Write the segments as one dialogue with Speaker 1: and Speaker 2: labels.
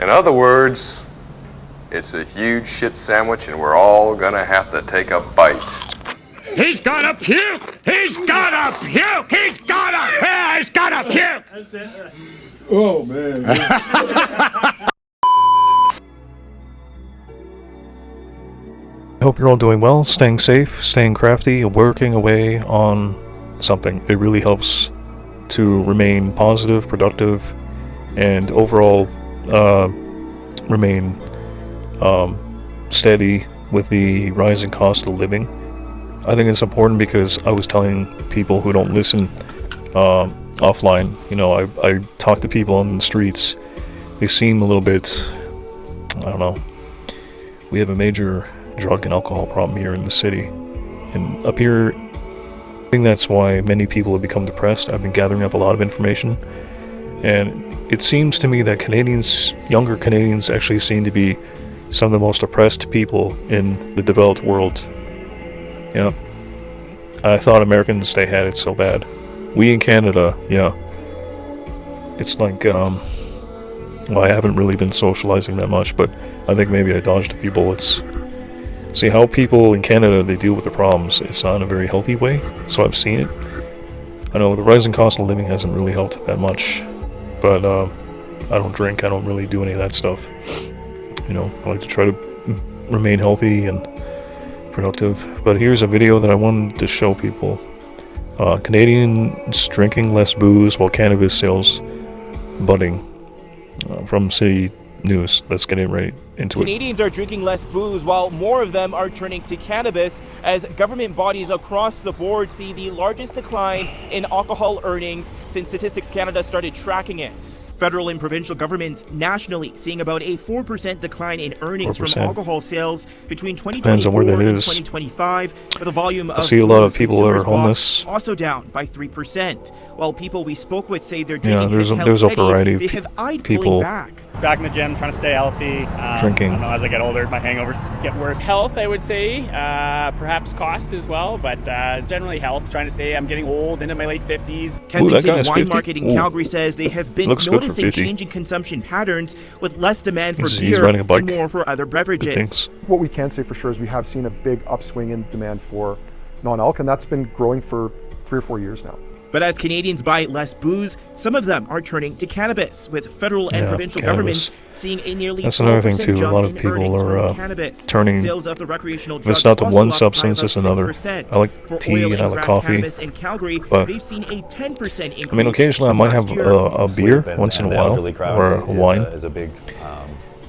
Speaker 1: In other words, it's a huge shit sandwich and we're all gonna have to take a bite.
Speaker 2: He's gonna puke! He's gonna puke! He's gonna puke!
Speaker 3: That's it. Oh, man.
Speaker 4: I hope you're all doing well, staying safe, staying crafty, working away on something. It really helps to remain positive, productive, and overall remain steady with the rising cost of living. I think it's important because I was telling people who don't listen offline, you know, I talk to people on the streets. They seem a little bit, I don't know, we have a major drug and alcohol problem here in the city. And up here, I think that's why many people have become depressed. I've been gathering up a lot of information. And it seems to me that Canadians, younger Canadians, actually seem to be some of the most oppressed people in the developed world. Yeah. I thought Americans, they had it so bad. We in Canada, yeah. It's like, well, I haven't really been socializing that much, but I think maybe I dodged a few bullets. See how people in Canada, they deal with the problems. It's not in a very healthy way, so I've seen it. I know the rising cost of living hasn't really helped that much, but I don't drink, I don't really do any of that stuff. You know, I like to try to remain healthy and productive. But here's a video that I wanted to show people. Canadians drinking less booze while cannabis sales budding. From City News. Let's get right into it.
Speaker 5: Canadians are drinking less booze while more of them are turning to cannabis as government bodies across the board see the largest decline in alcohol earnings since Statistics Canada started tracking it. Federal and provincial governments nationally seeing about a 4% decline in earnings
Speaker 4: 4%.
Speaker 5: from alcohol sales between
Speaker 4: Depends
Speaker 5: 2024
Speaker 4: on where that
Speaker 5: and
Speaker 4: is.
Speaker 5: 2025, but the volume of
Speaker 4: I see a lot of
Speaker 5: booze
Speaker 4: people that are
Speaker 5: consumers bought
Speaker 4: homeless.
Speaker 5: also down by 3%. While people we spoke with say they're
Speaker 4: Yeah,
Speaker 5: drinking
Speaker 4: there's
Speaker 5: has
Speaker 4: a
Speaker 5: held steady,
Speaker 4: variety of
Speaker 5: they have eyed
Speaker 4: people
Speaker 5: pulling back.
Speaker 6: Back in the gym, trying to stay healthy.
Speaker 4: Drinking.
Speaker 6: I don't know, as I get older, my hangovers get worse.
Speaker 7: Health, I would say, perhaps cost as well, but generally health, trying to stay. I'm getting old, into my late 50s.
Speaker 5: Kensington
Speaker 4: guy's
Speaker 5: Wine
Speaker 4: 50?
Speaker 5: Market in
Speaker 4: Ooh.
Speaker 5: Calgary says they have been
Speaker 4: Looks good for
Speaker 5: noticing
Speaker 4: 50.
Speaker 5: changing consumption patterns with less demand for
Speaker 4: He's
Speaker 5: beer
Speaker 4: riding a bike.
Speaker 5: and more for other
Speaker 4: Good
Speaker 5: beverages.
Speaker 4: things.
Speaker 3: What we can say for sure is we have seen a big upswing in demand for non-alc, and that's been growing for 3 or 4 years now.
Speaker 5: But as Canadians buy less booze, some of them are turning to cannabis, with federal and
Speaker 4: Yeah,
Speaker 5: provincial
Speaker 4: cannabis.
Speaker 5: governments seeing a nearly
Speaker 4: That's another thing
Speaker 5: 12%
Speaker 4: too. A
Speaker 5: jump
Speaker 4: lot of
Speaker 5: in
Speaker 4: people
Speaker 5: earnings
Speaker 4: are
Speaker 5: from cannabis.
Speaker 4: turning.
Speaker 5: Sales of the recreational
Speaker 4: If it's
Speaker 5: drug
Speaker 4: not the
Speaker 5: also
Speaker 4: one
Speaker 5: up by
Speaker 4: substance,
Speaker 5: about
Speaker 4: it's another.
Speaker 5: 6%.
Speaker 4: I like
Speaker 5: For
Speaker 4: tea
Speaker 5: oil
Speaker 4: and I like
Speaker 5: grass
Speaker 4: coffee.
Speaker 5: cannabis in Calgary,
Speaker 4: But
Speaker 5: they've seen a 10% increase.
Speaker 4: I mean, occasionally I might have
Speaker 5: last year.
Speaker 4: a beer
Speaker 8: Sleep
Speaker 4: once in a
Speaker 8: the
Speaker 4: while,
Speaker 8: elderly crowd
Speaker 4: or a wine.
Speaker 8: is a big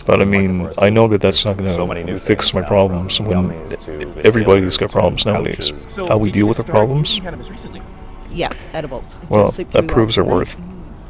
Speaker 4: But I
Speaker 8: market
Speaker 4: mean,
Speaker 8: for us.
Speaker 4: I know that that's not going
Speaker 8: So many
Speaker 4: to
Speaker 8: new
Speaker 4: fix
Speaker 8: things
Speaker 4: my
Speaker 8: now,
Speaker 4: problems
Speaker 8: from
Speaker 4: when
Speaker 8: gummies to
Speaker 4: everybody's got
Speaker 8: inhalers
Speaker 4: problems
Speaker 8: to
Speaker 4: nowadays.
Speaker 8: pouches.
Speaker 5: So
Speaker 4: How we
Speaker 5: did
Speaker 4: deal
Speaker 5: you
Speaker 4: with the
Speaker 5: just start
Speaker 4: problems?
Speaker 5: using cannabis recently?
Speaker 9: Yes, edibles.
Speaker 4: Well,
Speaker 9: Just sleep
Speaker 4: that
Speaker 9: through
Speaker 4: proves their
Speaker 9: all the
Speaker 4: worth.
Speaker 9: night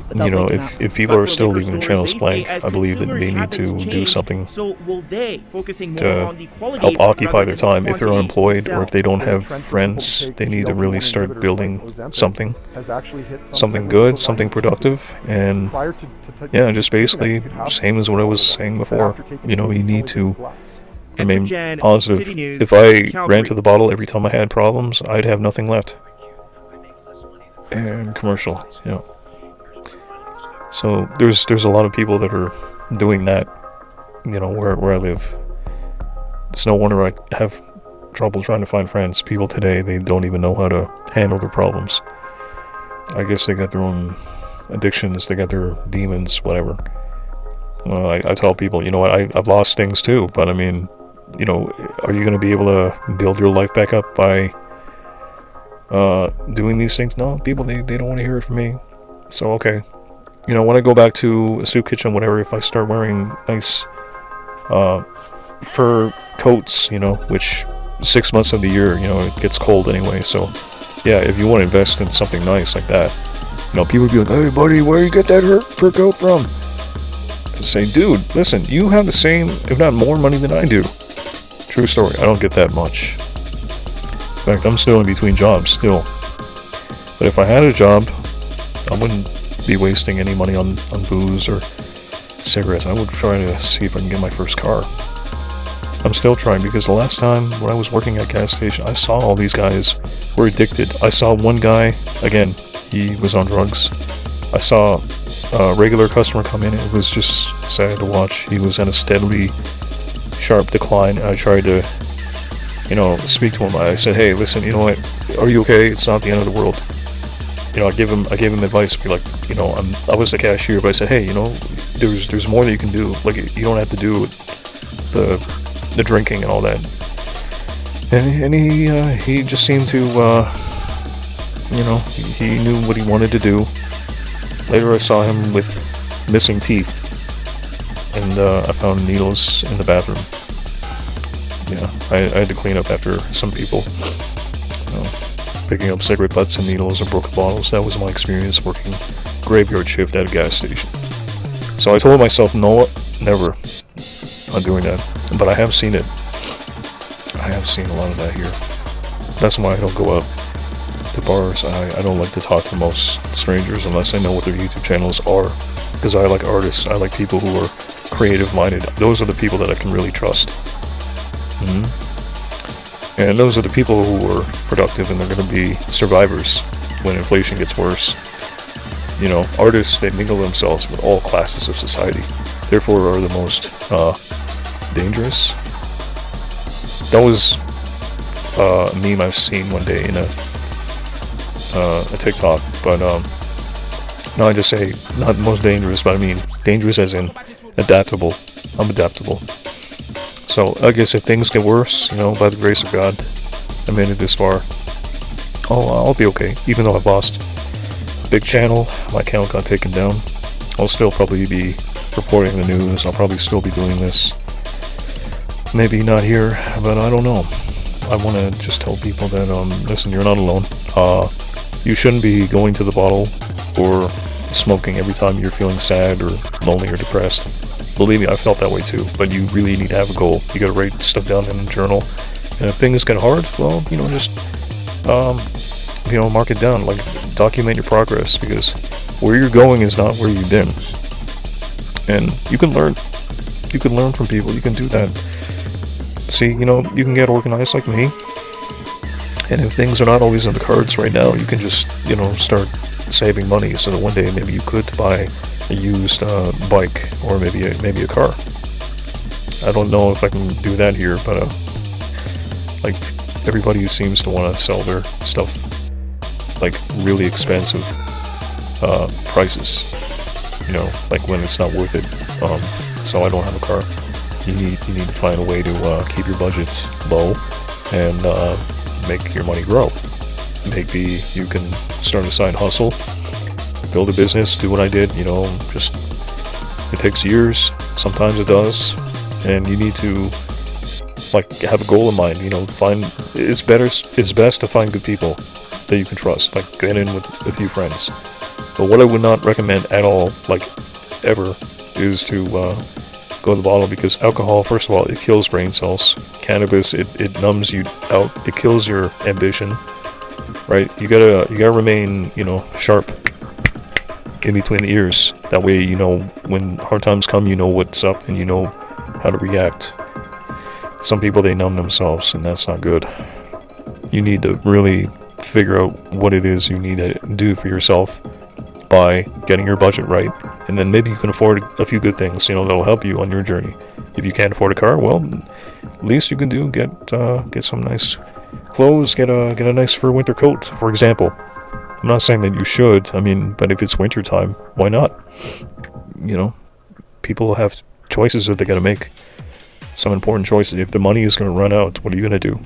Speaker 9: without
Speaker 4: You know,
Speaker 9: waking up.
Speaker 4: if people
Speaker 5: But
Speaker 4: are
Speaker 5: for
Speaker 4: still
Speaker 5: liquor
Speaker 4: leaving the
Speaker 5: stores,
Speaker 4: channels
Speaker 5: they say
Speaker 4: blank,
Speaker 5: as
Speaker 4: I believe that
Speaker 5: consumers'
Speaker 4: they need
Speaker 5: habits
Speaker 4: to do
Speaker 5: change,
Speaker 4: something
Speaker 5: so will they, focusing more
Speaker 4: to
Speaker 5: on the quality
Speaker 4: help occupy
Speaker 5: rather
Speaker 4: their
Speaker 5: than the
Speaker 4: time. If they're
Speaker 5: quantity
Speaker 4: unemployed
Speaker 5: they
Speaker 4: or if they don't
Speaker 3: The
Speaker 4: have
Speaker 3: trend for
Speaker 4: friends,
Speaker 3: people to
Speaker 4: they
Speaker 3: take
Speaker 4: need to
Speaker 3: GLP-1
Speaker 4: really start
Speaker 3: inhibitors
Speaker 4: building
Speaker 3: like Ozempic
Speaker 4: something.
Speaker 3: has actually hit some
Speaker 4: Something
Speaker 3: segments
Speaker 4: good,
Speaker 3: of the
Speaker 4: something
Speaker 3: market.
Speaker 4: productive, and
Speaker 3: Prior to
Speaker 4: yeah, just
Speaker 3: taking it,
Speaker 4: basically
Speaker 3: you could have
Speaker 4: same as what I was saying
Speaker 3: but
Speaker 4: before.
Speaker 3: after taking
Speaker 4: You know,
Speaker 3: it,
Speaker 4: you
Speaker 3: can
Speaker 4: need
Speaker 3: only
Speaker 4: to
Speaker 3: take less.
Speaker 4: remain
Speaker 5: Jen,
Speaker 4: positive.
Speaker 5: City News,
Speaker 4: If I
Speaker 5: Calgary.
Speaker 4: ran to the bottle every time I had problems, I'd have nothing left. And commercial, you know. So there's a lot of people that are doing that, you know, where I live. It's no wonder I have trouble trying to find friends. People today, they don't even know how to handle their problems. I guess they got their own addictions, they got their demons, whatever. I tell people, you know what, I've lost things too, but I mean, you know, are you going to be able to build your life back up by doing these things? No, people, they don't want to hear it from me. So, okay. You know, when I go back to a soup kitchen, whatever, if I start wearing nice fur coats, you know, which 6 months of the year, you know, it gets cold anyway. So, yeah, if you want to invest in something nice like that, you know, people be like, hey, buddy, where you get that fur coat from? I say, dude, listen, you have the same, if not more money than I do. True story. I don't get that much. In fact, I'm still in between jobs, still. But if I had a job, I wouldn't be wasting any money on booze or cigarettes. I would try to see if I can get my first car. I'm still trying because the last time when I was working at a gas station, I saw all these guys were addicted. I saw one guy, again, he was on drugs. I saw regular customer come in. It was just sad to watch. He was in a steadily sharp decline. I tried to, speak to him. I said, hey, listen, you know what? Are you okay? It's not the end of the world. I gave him advice. Be like, I was the cashier, but I said, hey, there's more that you can do. Like, you don't have to do the drinking and all that. And he just seemed to, he knew what he wanted to do. Later, I saw him with missing teeth, and I found needles in the bathroom. Yeah, I had to clean up after some people. Picking up cigarette butts and needles and broken bottles. That was my experience working graveyard shift at a gas station. So I told myself, no, never. Not doing that. But I have seen it. I have seen a lot of that here. That's why I don't go out to bars. I don't like to talk to most strangers unless I know what their YouTube channels are. Because I like artists. I like people who are creative-minded. Those are the people that I can really trust. And those are the people who are productive, and they're going to be survivors when inflation gets worse. Artists, they mingle themselves with all classes of society, therefore are the most dangerous. That was a meme I've seen one day in a TikTok, but no, I just say not the most dangerous, but I mean dangerous as in adaptable. I'm adaptable. So I guess if things get worse, by the grace of God, I made it this far. I'll be okay. Even though I've lost a big channel, my account got taken down. I'll still probably be reporting the news. I'll probably still be doing this. Maybe not here, but I don't know. I want to just tell people that, listen, you're not alone. You shouldn't be going to the bottle or smoking every time you're feeling sad or lonely or depressed. Believe me, I felt that way too, but you really need to have a goal. You gotta write stuff down in a journal. And if things get hard, well, just, mark it down. Like, document your progress, because where you're going is not where you've been. And you can learn. You can learn from people. You can do that. See, you can get organized like me. And if things are not always in the cards right now, you can just, start saving money so that one day maybe you could buy a used bike or maybe a car. I don't know if I can do that here, but like, everybody seems to want to sell their stuff like really expensive prices, like when it's not worth it. So I don't have a car. You need to find a way to keep your budget low and make your money grow. Maybe you can start a side hustle, build a business, do what I did, just, it takes years, sometimes it does, and you need to, like, have a goal in mind, it's best to find good people that you can trust, like, get in with a few friends. But what I would not recommend at all, like, ever, is to go to the bottle, because alcohol, first of all, it kills brain cells. Cannabis, it numbs you out, it kills your ambition, right? You gotta remain, sharp in between the ears. That way, when hard times come, you know what's up and you know how to react. Some people, they numb themselves, and that's not good. You need to really figure out what it is you need to do for yourself by getting your budget right, and then maybe you can afford a few good things, that'll help you on your journey. If you can't afford a car, well, least you can do, get some nice clothes, get a nice fur winter coat, for example. I'm not saying that you should, but if it's winter time, why not? People have choices that they gotta make. Some important choices. If the money is gonna run out, what are you gonna do?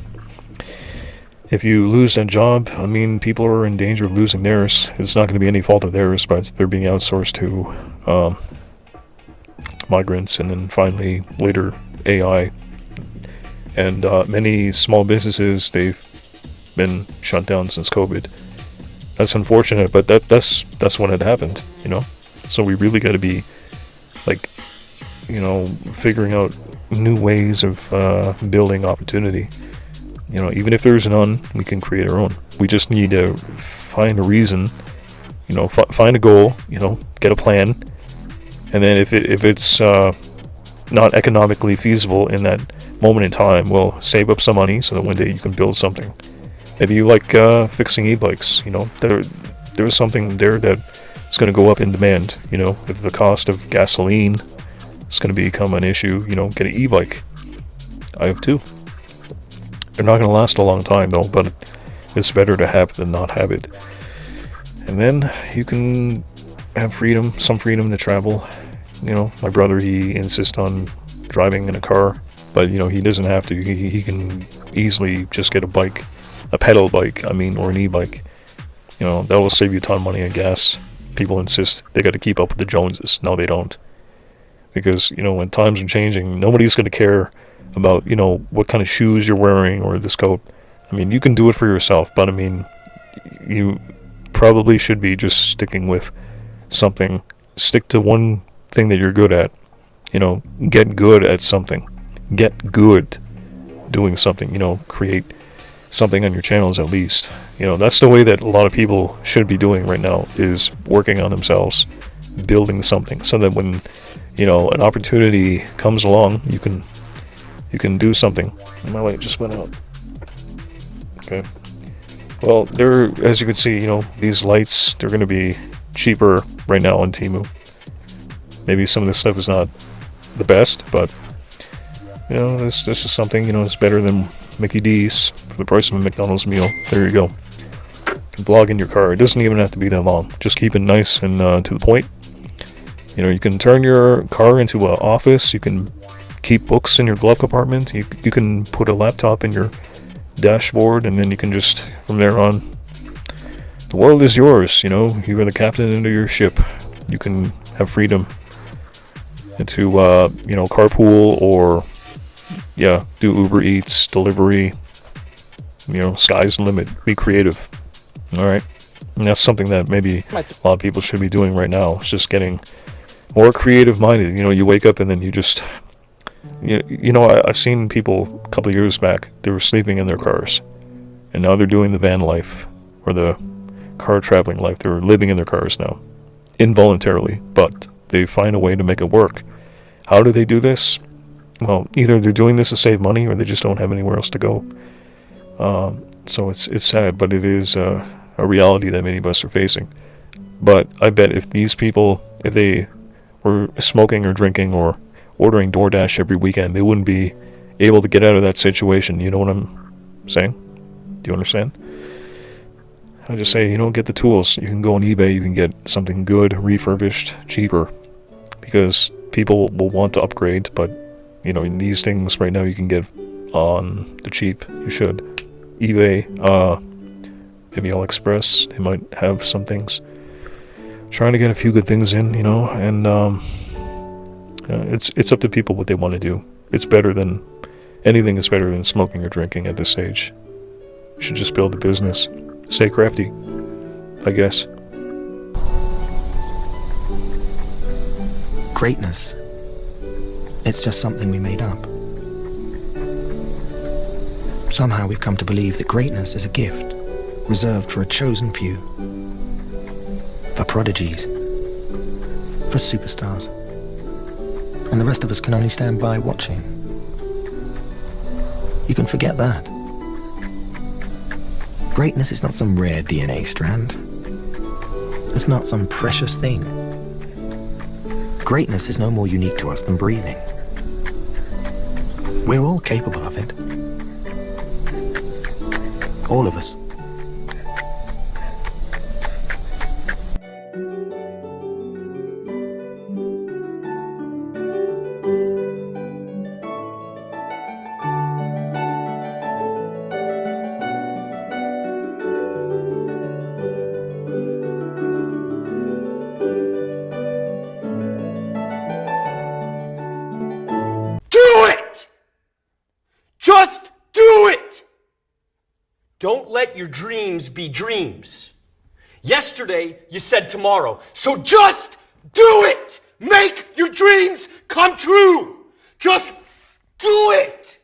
Speaker 4: If you lose that job, people are in danger of losing theirs. It's not going to be any fault of theirs, but they're being outsourced to migrants, and then finally later AI. And many small businesses, they've been shut down since COVID. That's unfortunate, but that's when it happened, So we really got to be, like, figuring out new ways of building opportunity. Even if there's none, we can create our own. We just need to find a reason, find a goal, get a plan. And then if it's not economically feasible in that moment in time, well, save up some money so that one day you can build something. Maybe you like fixing e-bikes, there was something there that it's going to go up in demand. You know, if the cost of gasoline is going to become an issue, you know, get an e-bike. I have two. They're not going to last a long time though, but it's better to have than not have it. And then you can have freedom, some freedom to travel. You know, my brother, he insists on driving in a car, but you know, he doesn't have to. He can easily just get a bike, a pedal bike, or an e-bike. You know, that will save you a ton of money on gas. People insist they got to keep up with the Joneses. No, they don't. Because, you know, when times are changing, nobody's going to care about, you know, what kind of shoes you're wearing or this coat. I mean, you can do it for yourself, but I mean, you probably should be just sticking with something. Stick to one thing that you're good at. You know, get good at something. Get good doing something. You know, create something on your channels at least. You know, that's the way that a lot of people should be doing right now, is working on themselves, building something, so that when, you know, an opportunity comes along, you can do something. My light just went out. Okay. Well, as you can see, you know, these lights, they're going to be cheaper right now on Temu. Maybe some of this stuff is not the best, but, you know, this is something, you know, it's better than Mickey D's for the price of a McDonald's meal. There you go. You can vlog in your car. It doesn't even have to be that long. Just keep it nice and to the point. You know, you can turn your car into an office. You can keep books in your glove compartment. You can put a laptop in your dashboard, and then you can just, from there on, the world is yours. You know, you are the captain into your ship. You can have freedom to, you know, carpool or, yeah, do Uber Eats, delivery. You know, sky's the limit. Be creative. All right. And that's something that maybe a lot of people should be doing right now. It's just getting more creative minded. You know, you wake up and then you just, you know, I've seen people a couple of years back, they were sleeping in their cars, and now they're doing the van life or the car traveling life. They're living in their cars now, involuntarily, but they find a way to make it work. How do they do this? Well, either they're doing this to save money, or they just don't have anywhere else to go. So it's sad, but it is a reality that many of us are facing. But I bet if these people, if they were smoking or drinking or ordering DoorDash every weekend, they wouldn't be able to get out of that situation. You know what I'm saying? Do you understand? I just say, you know, get the tools. You can go on eBay, you can get something good, refurbished, cheaper, because people will want to upgrade. But, you know, these things right now you can get on the cheap. You should. eBay, maybe AliExpress, they might have some things. Trying to get a few good things in, you know, and it's up to people what they want to do. It's better than, anything is better than smoking or drinking at this stage. You should just build a business. Stay crafty, I guess.
Speaker 8: Greatness. It's just something we made up. Somehow we've come to believe that greatness is a gift, reserved for a chosen few. For prodigies. For superstars. And the rest of us can only stand by watching. You can forget that. Greatness is not some rare DNA strand. It's not some precious thing. Greatness is no more unique to us than breathing. We're all capable of it. All of us.
Speaker 9: Do it! Just do it! Don't let your dreams be dreams. Yesterday, you said tomorrow. So just do it! Make your dreams come true! Just do it!